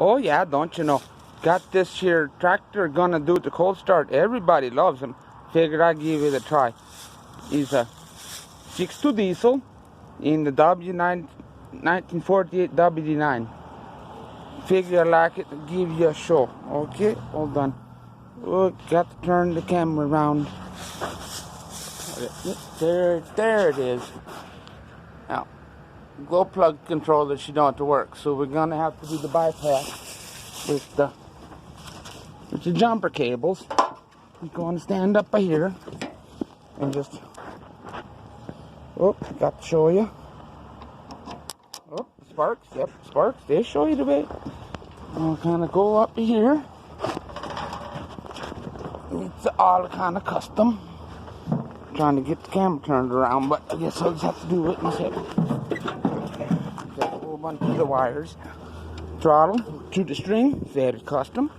Oh yeah, don't you know? Got this here tractor gonna do the cold start. Everybody loves him. Figured I'd give it a try. He's a 6.2 diesel in the W9 1948 wd9. Figure I like it to give you a show. Okay, hold on. Oh, got to turn the camera around. There it is. Now, glow plug controller, she don't have to work, so we're gonna have to do the bypass with the jumper cables. I'm going to stand up by here and just, oh, got to show you. Oh, sparks, yep, sparks, they show you the way. I'll kind of go up here. It's all kind of custom. Trying to get the camera turned around, but I guess I'll just have to do it in a second. Got a whole bunch of the wires. Throttle to the string, very custom.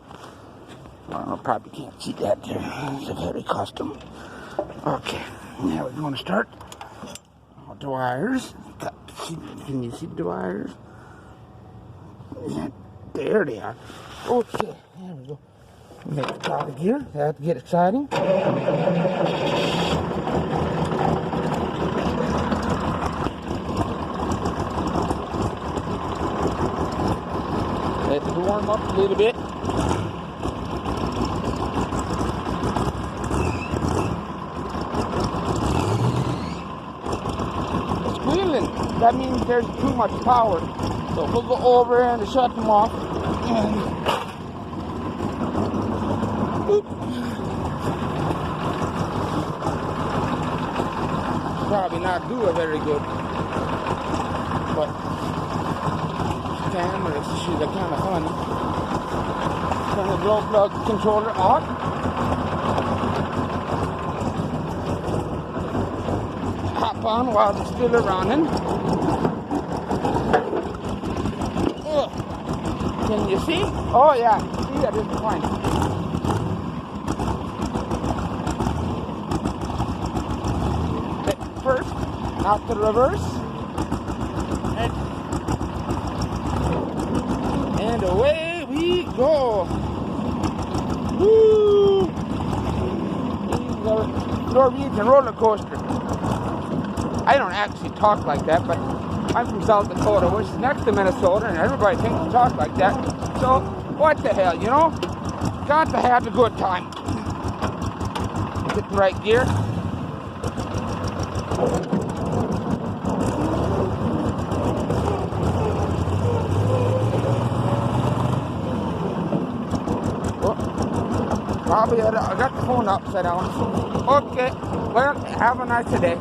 I probably can't see that there. It's a very custom. Okay, now we're going to start with the wires. Can you see the wires? Yeah, there they are. Okay, there we go. Make the top of gear. That to get exciting. Let it warm up a little bit. Squealing, that means there's too much power. So we'll go over and shut them off. And probably not do it very good, but cameras, she's kind of funny. Turn the glow plug controller off. Hop on while it's still running. Can you see? Oh yeah, see that is fine. First, out the reverse, and away we go. Woo! He's a Norwegian roller coaster. I don't actually talk like that, but I'm from South Dakota, which is next to Minnesota, and everybody thinks I talk like that. So, what the hell, you know? Got to have a good time. Get the right gear. Probably I got the phone upside down. Okay, well, have a nice day.